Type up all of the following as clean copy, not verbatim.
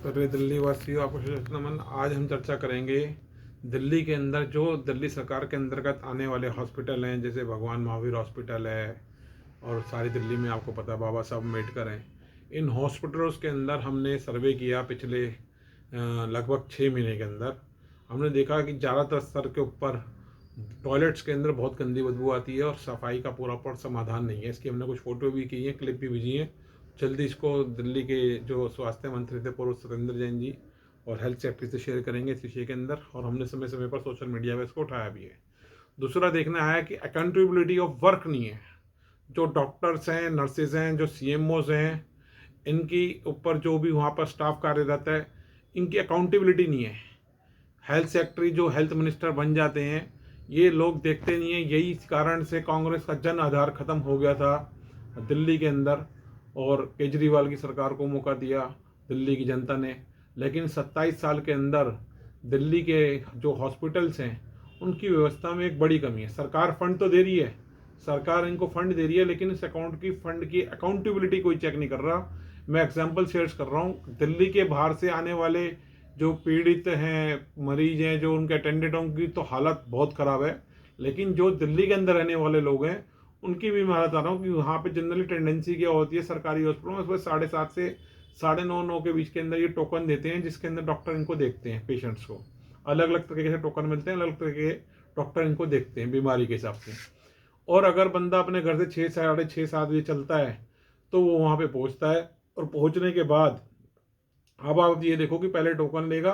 पूरे दिल्ली वासियों आपको शुभ नमन। आज हम चर्चा करेंगे दिल्ली के अंदर जो दिल्ली सरकार के अंतर्गत आने वाले हॉस्पिटल हैं, जैसे भगवान महावीर हॉस्पिटल है और सारी दिल्ली में आपको पता है बाबा साहब अम्बेडकर हैं। इन हॉस्पिटलों के अंदर हमने सर्वे किया पिछले लगभग 6 महीने के अंदर। हमने देखा कि ज़्यादातर स्तर के ऊपर टॉयलेट्स के अंदर बहुत गंदी बदबू आती है और सफाई का पूरा समाधान नहीं है। इसकी हमने कुछ फ़ोटो भी की है, क्लिप भी भेजी है। जल्दी इसको दिल्ली के जो स्वास्थ्य मंत्री थे पूर्व सत्येंद्र जैन जी और हेल्थ सेक्रेटरी से शेयर करेंगे इस विषय के अंदर, और हमने समय समय पर सोशल मीडिया पर इसको उठाया भी है। दूसरा देखना है कि अकाउंटेबिलिटी ऑफ वर्क नहीं है। जो डॉक्टर्स हैं, नर्सेज हैं, जो CMOs हैं, इनकी ऊपर जो भी वहाँ पर स्टाफ कार्यरत है, इनकी अकाउंटेबिलिटी नहीं है। हेल्थ सेक्रेटरी जो हेल्थ मिनिस्टर बन जाते हैं, ये लोग देखते नहीं हैं। यही कारण से कांग्रेस का जन आधार खत्म हो गया था दिल्ली के अंदर, और केजरीवाल की सरकार को मौका दिया दिल्ली की जनता ने। लेकिन 27 साल के अंदर दिल्ली के जो हॉस्पिटल्स हैं उनकी व्यवस्था में एक बड़ी कमी है। सरकार फंड तो दे रही है, सरकार इनको फंड दे रही है, लेकिन इस अकाउंट की फंड की अकाउंटेबिलिटी कोई चेक नहीं कर रहा। मैं एग्जांपल शेयर कर रहा हूँ। दिल्ली के बाहर से आने वाले जो पीड़ित हैं, मरीज हैं, जो उनके अटेंडेंटों की तो हालत बहुत ख़राब है, लेकिन जो दिल्ली के अंदर रहने वाले लोग हैं उनकी भी मैं बता रहा हूँ कि वहाँ पे जनरली टेंडेंसी क्या होती है सरकारी हॉस्पिटलों में, सुबह 7:30 से 9:30 के बीच के अंदर ये टोकन देते हैं, जिसके अंदर डॉक्टर इनको देखते हैं। पेशेंट्स को अलग अलग तरीके से टोकन मिलते हैं, अलग अलग तरीके के डॉक्टर इनको देखते हैं बीमारी के हिसाब से। और अगर बंदा अपने घर से 6, 6:30, 7 बजे चलता है तो वो वहाँ पे पहुँचता है, और पहुँचने के बाद अब आप ये देखो कि पहले टोकन लेगा,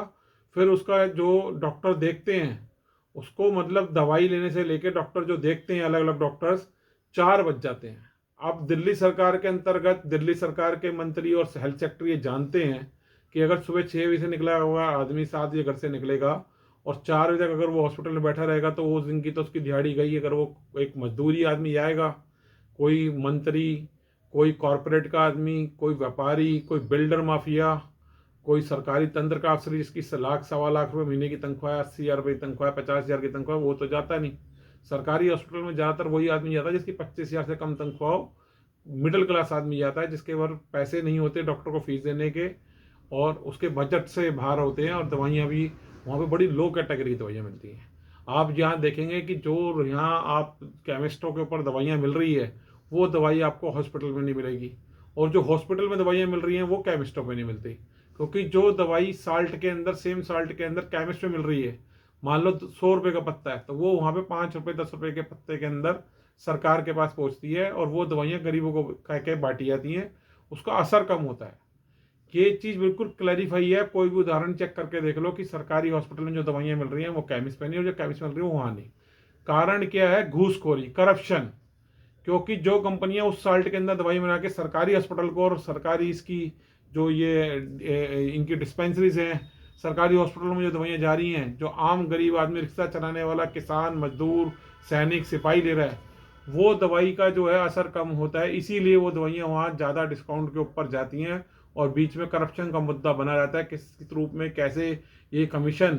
फिर उसका जो डॉक्टर देखते हैं उसको, मतलब दवाई लेने से लेके डॉक्टर जो देखते हैं अलग अलग डॉक्टर्स, 4 बज जाते हैं। अब दिल्ली सरकार के अंतर्गत दिल्ली सरकार के मंत्री और हेल्थ सेक्रेटरी ये जानते हैं कि अगर सुबह 6 बजे से निकला हुआ आदमी 7 बजे घर से निकलेगा और 4 बजे तक अगर वो हॉस्पिटल में बैठा रहेगा तो वो उस दिन की तो उसकी दिहाड़ी गई। अगर वो एक मजदूरी आदमी आएगा, कोई मंत्री, कोई कॉरपोरेट का आदमी, कोई व्यापारी, कोई बिल्डर माफिया, कोई सरकारी तंत्र का अफसर जिसकी लाख 1.25 लाख रुपये महीने की तनख्वाह, 80,000 रुपये की तनख्वाह, 50,000 की तनख्वाह, वो तो जाता नहीं। सरकारी हॉस्पिटल में ज़्यादातर वही आदमी जाता है जिसकी 25,000 से कम तनख्वाह हो। मिडिल क्लास आदमी जाता है जिसके पास पैसे नहीं होते डॉक्टर को फीस देने के, और उसके बजट से बाहर होते हैं, और दवाइयाँ भी वहाँ पे बड़ी लो कैटेगरी की दवाइयाँ मिलती हैं। आप यहाँ देखेंगे कि जो यहाँ आप केमिस्टों के ऊपर दवाइयाँ मिल रही है, वो दवाई आपको हॉस्पिटल में नहीं मिलेगी, और जो हॉस्पिटल में दवाइयाँ मिल रही हैं वो केमिस्टों में नहीं मिलती। क्योंकि जो दवाई साल्ट के अंदर, सेम साल्ट के अंदर केमिस्ट में मिल रही है, मान लो 100 रुपये का पत्ता है, तो वो वहाँ पे 5 रुपये 10 रुपये के पत्ते के अंदर सरकार के पास पहुँचती है, और वो दवाइयाँ गरीबों को कह के बांटी जाती हैं। उसका असर कम होता है। ये चीज़ बिल्कुल क्लैरिफाई है। कोई भी उदाहरण चेक करके देख लो कि सरकारी हॉस्पिटल में जो दवाइयाँ मिल रही हैं वो केमिस्ट पे नहीं, और जो केमिस्ट मिल रही है वो वहाँ नहीं। कारण क्या है? घूसखोरी, करप्शन। क्योंकि जो कंपनियां उस साल्ट के अंदर दवाई बना के सरकारी अस्पताल को, और सरकारी इसकी जो इनकी डिस्पेंसरीज हैं, सरकारी हॉस्पिटलों में जो दवाइयाँ जा रही हैं, जो आम गरीब आदमी, रिक्शा चलाने वाला, किसान, मजदूर, सैनिक, सिपाही ले रहा है, वो दवाई का जो है असर कम होता है। इसीलिए वो दवाइयाँ वहाँ ज़्यादा डिस्काउंट के ऊपर जाती हैं, और बीच में करप्शन का मुद्दा बना रहता है किस रूप में कैसे ये कमीशन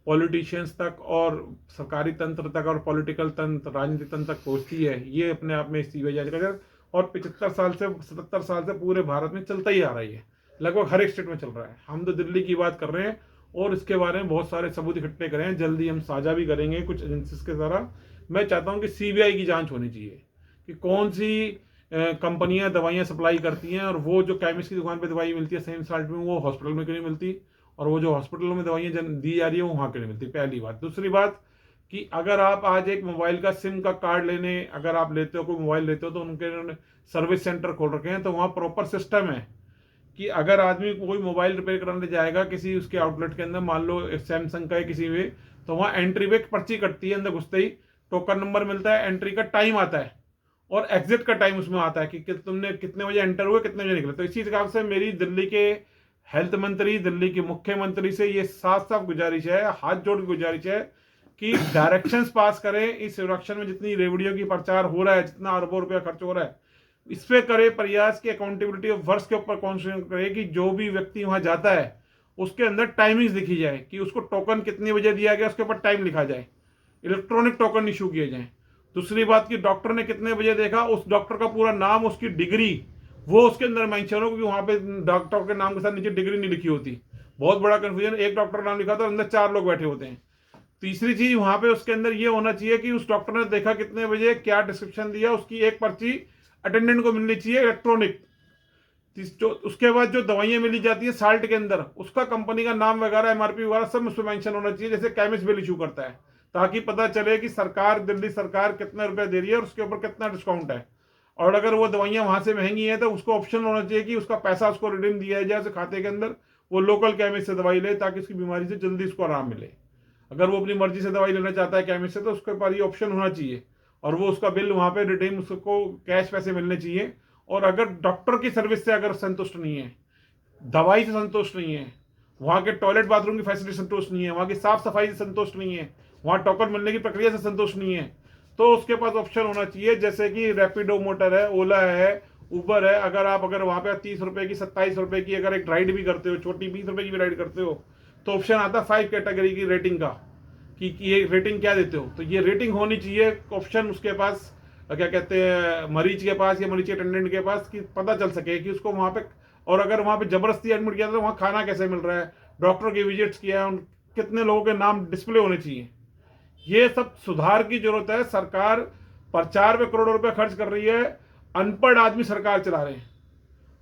पॉलिटिशियंस तक और सरकारी तंत्र तक और पॉलिटिकल तंत्र, राजनीतिक तंत्र तक पहुँचती है। ये अपने आप में सीवेज एग्रीकल्चर, और 75 साल से 77 साल से पूरे भारत में चलता ही आ रही है, लगभग हर एक स्टेट में चल रहा है। हम तो दिल्ली की बात कर रहे हैं, और इसके बारे में बहुत सारे सबूत इकट्ठे करें हैं, जल्दी हम साझा भी करेंगे कुछ एजेंसीज के द्वारा। मैं चाहता हूँ कि CBI की जांच होनी चाहिए कि कौन सी कंपनियां दवाइयाँ सप्लाई करती हैं, और वो जो केमिस्ट की दुकान पे दवाई मिलती है सेम साल्ट में, वो हॉस्पिटल में क्यों नहीं मिलती, और वो जो हॉस्पिटलों में दवाइयाँ दी जा रही है वो वहाँ क्यों नहीं मिलती। पहली बात। दूसरी बात कि अगर आप आज एक मोबाइल का सिम का कार्ड लेने अगर आप लेते हो, कोई मोबाइल लेते हो, तो उनके सर्विस सेंटर खोल रखे हैं, तो वहाँ प्रॉपर सिस्टम है कि अगर आदमी कोई मोबाइल रिपेयर कराने जाएगा किसी उसके आउटलेट के अंदर, मान लो सैमसंग का है किसी में, तो वहाँ एंट्री पे एक पर्ची कटती है, अंदर घुसते ही टोकन नंबर मिलता है, एंट्री का टाइम आता है, और एग्जिट का टाइम उसमें आता है कि तुमने कितने बजे एंटर हुए, कितने बजे निकले। तो इसी हिसाब से मेरी दिल्ली के हेल्थ मंत्री, दिल्ली के मुख्यमंत्री से ये साफ साफ गुजारिश है, हाथ जोड़ की गुजारिश है कि डायरेक्शंस पास करें। इस इलेक्शन में जितनी रेवड़ियों की प्रचार हो रहा है, जितना अरबों रुपया खर्च हो रहा है, इस पे करे प्रयास की अकाउंटेबिलिटी ऑफ वर्क्स के ऊपर कॉन्सेंट्रेट करे कि जो भी व्यक्ति वहां जाता है उसके अंदर टाइमिंग्स लिखी जाए, कि उसको टोकन कितने बजे दिया गया उसके ऊपर टाइम लिखा जाए, इलेक्ट्रॉनिक टोकन इशू किए जाए। दूसरी बात कि डॉक्टर ने कितने बजे देखा, उस डॉक्टर का पूरा नाम, उसकी डिग्री, वो उसके अंदर मेंशन हो, क्योंकि वहां पे डॉक्टर के नाम के साथ नीचे डिग्री नहीं लिखी होती। बहुत बड़ा कन्फ्यूजन, एक डॉक्टर का नाम लिखा था, अंदर 4 लोग बैठे होते हैं। तीसरी चीज वहां पे उसके अंदर ये होना चाहिए कि उस डॉक्टर ने देखा कितने बजे, क्या डिस्क्रिप्शन दिया, उसकी एक पर्ची अटेंडेंट को मिलनी चाहिए इलेक्ट्रॉनिक। उसके बाद जो दवाइयां मिली जाती है साल्ट के अंदर, उसका कंपनी का नाम वगैरह, एमआरपी वगैरह सब उसमें मेंशन होना चाहिए, जैसे केमिस्ट बिल इशू करता है, ताकि पता चले कि सरकार, दिल्ली सरकार कितना रुपया दे रही है और उसके ऊपर कितना डिस्काउंट है। और अगर वो दवाइयां वहां से महंगी है तो उसको ऑप्शन होना चाहिए कि उसका पैसा उसको रिडीम दिया जाए उस खाते के अंदर, वो लोकल केमिस्ट से दवाई ले, ताकि उसकी बीमारी से जल्दी उसको आराम मिले। अगर वो अपनी मर्जी से दवाई लेना चाहता है केमिस्ट से, तो उसके पास ये ऑप्शन होना चाहिए, और वो उसका बिल वहां पे रिडीम, उसको कैश पैसे मिलने चाहिए। और अगर डॉक्टर की सर्विस से अगर संतुष्ट नहीं है, दवाई से संतुष्ट नहीं है, वहां के टॉयलेट बाथरूम की फैसिलिटी संतुष्ट नहीं है, वहां की साफ सफाई से संतुष्ट नहीं है, वहां टोकन मिलने की प्रक्रिया से संतुष्ट नहीं है, तो उसके पास ऑप्शन होना चाहिए, जैसे कि रैपिडो मोटर है, ओला है, उबर है। अगर वहां पे 30 रुपए की, 27 रुपए की अगर एक राइड भी करते हो, छोटी 20 रुपए की भी राइड करते हो, तो ऑप्शन आता है 5 कैटेगरी की रेटिंग का, कि ये रेटिंग क्या देते हो। तो ये रेटिंग होनी चाहिए ऑप्शन उसके पास, क्या कहते हैं, मरीज के पास या मरीज के अटेंडेंट के पास, कि पता चल सके कि उसको वहां पे, और अगर वहां पे जबरदस्ती एडमिट किया तो वहां खाना कैसे मिल रहा है, डॉक्टर की विजिट्स किया है, कितने लोगों के नाम डिस्प्ले होने चाहिए। ये सब सुधार की जरूरत है। सरकार प्रचार पे करोड़ों रुपए खर्च कर रही है, अनपढ़ आदमी सरकार चला रहे हैं।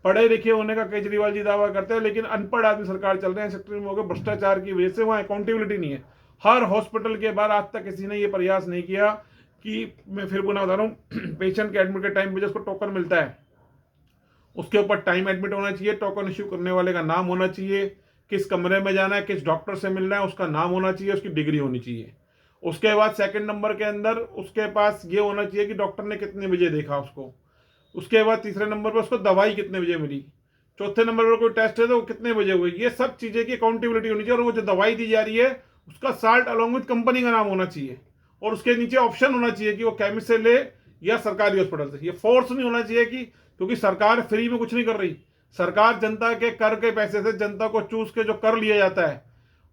पढ़े लिखे होने का केजरीवाल जी दावा करते हैं, लेकिन अनपढ़ आदमी सरकार चल रहे हैं सेक्टर में होकर, भ्रष्टाचार की वजह से वहां अकाउंटेबिलिटी नहीं है। हर हॉस्पिटल के बाहर आज तक किसी ने यह प्रयास नहीं किया कि, मैं फिर पुनः बता रहा हूँ, पेशेंट के एडमिट के टाइम पे जो उसको टोकन मिलता है, उसके ऊपर टाइम एडमिट होना चाहिए, टोकन इश्यू करने वाले का नाम होना चाहिए, किस कमरे में जाना है, किस डॉक्टर से मिलना है, उसका नाम होना चाहिए, उसकी डिग्री होनी चाहिए। उसके बाद सेकंड नंबर के अंदर उसके पास ये होना चाहिए कि डॉक्टर ने कितने बजे देखा उसको। उसके बाद तीसरे नंबर पर उसको दवाई कितने बजे मिली। चौथे नंबर पर कोई टेस्ट है तो वो कितने बजे हुई। ये सब चीजें की अकाउंटेबिलिटी होनी चाहिए। और वो जो दवाई दी जा रही है उसका साल्ट अलॉन्ग विद कंपनी का नाम होना चाहिए, और उसके नीचे ऑप्शन होना चाहिए कि वो केमिस्ट से ले या सरकारी हॉस्पिटल से। ये फोर्स नहीं होना चाहिए कि, क्योंकि सरकार फ्री में कुछ नहीं कर रही। सरकार जनता के कर के पैसे से, जनता को चूस के जो कर लिया जाता है,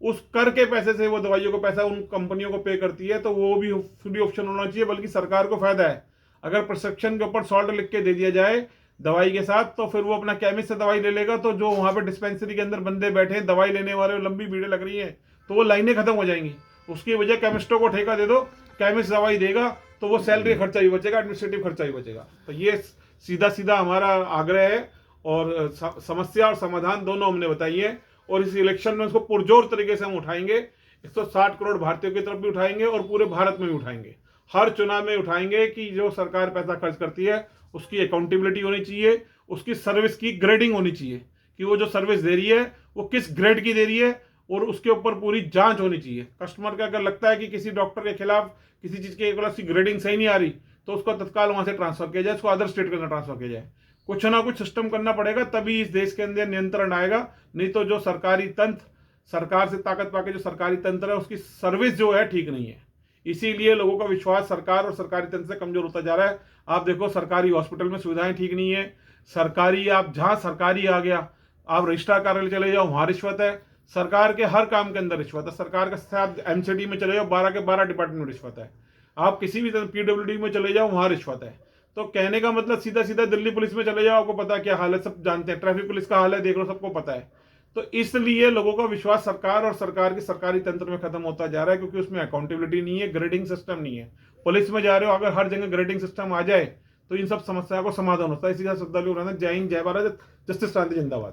उस कर के पैसे से वो दवाइयों को पैसा उन कंपनियों को पे करती है। तो वो भी फ्री ऑप्शन होना चाहिए, बल्कि सरकार को फायदा है। अगर प्रिस्क्रिप्शन के ऊपर सॉल्ट लिख के दे दिया जाए दवाई के साथ, तो फिर वो अपना केमिस्ट से दवाई ले लेगा, तो जो वहां पे डिस्पेंसरी के अंदर बंदे बैठे हैं दवाई लेने वाले, लंबी भीड़ें लग रही हैं, तो वो लाइनें खत्म हो जाएंगी। उसकी वजह केमिस्टों को ठेका दे दो, केमिस्ट दवाई देगा, तो वो सैलरी खर्चा भी बचेगा, एडमिनिस्ट्रेटिव खर्चा भी बचेगा। तो ये सीधा सीधा हमारा आग्रह है, और समस्या और समाधान दोनों हमने बताई है। और इस इलेक्शन में उसको पुरजोर तरीके से हम उठाएंगे। 160 करोड़ भारतीयों की तरफ भी उठाएंगे और पूरे भारत में भी उठाएंगे। हर चुनाव में उठाएंगे कि जो सरकार पैसा खर्च करती है उसकी अकाउंटेबिलिटी होनी चाहिए, उसकी सर्विस की ग्रेडिंग होनी चाहिए, कि वो जो सर्विस दे रही है वो किस ग्रेड की दे रही है, और उसके ऊपर पूरी जांच होनी चाहिए। कस्टमर का अगर लगता है कि किसी डॉक्टर के खिलाफ किसी चीज की ग्रेडिंग सही नहीं आ रही, तो उसको तत्काल वहां से ट्रांसफर किया जाए, उसको अदर स्टेट के अंदर ट्रांसफर किया जाए। कुछ ना कुछ सिस्टम करना पड़ेगा, तभी इस देश के अंदर नियंत्रण आएगा। नहीं तो जो सरकारी तंत्र, सरकार से ताकत पाके जो सरकारी तंत्र है, उसकी सर्विस जो है ठीक नहीं है। इसीलिए लोगों का विश्वास सरकार और सरकारी तंत्र से कमजोर होता जा रहा है। आप देखो, सरकारी हॉस्पिटल में सुविधाएं ठीक नहीं है। सरकारी, आप जहां सरकारी आ गया, आप रजिस्ट्रार कार्यालय चले जाओ, वहां रिश्वत है। सरकार के हर काम के अंदर रिश्वत है। सरकार के साथ एमसीडी में चले जाओ, 12 के 12 डिपार्टमेंट में रिश्वत है। आप किसी भी पीडब्ल्यूडी में चले जाओ, वहां रिश्वत है। तो कहने का मतलब सीधा सीधा दिल्ली पुलिस में चले जाओ, आपको पता क्या हाल है, सब जानते हैं। ट्रैफिक पुलिस का हाल है, देख लो, सबको पता है। तो इसलिए लोगों का विश्वास सरकार और सरकार के सरकारी तंत्र में खत्म होता जा रहा है, क्योंकि उसमें अकाउंटेबिलिटी नहीं है, ग्रेडिंग सिस्टम नहीं है। पुलिस में जा रहे हो, अगर हर जगह ग्रेडिंग सिस्टम आ जाए तो इन सब समस्याओं को समाधान होता है। इसी का श्रद्धालु जय हिंद, जय भारत, जस्टिस क्रांति जिंदाबाद।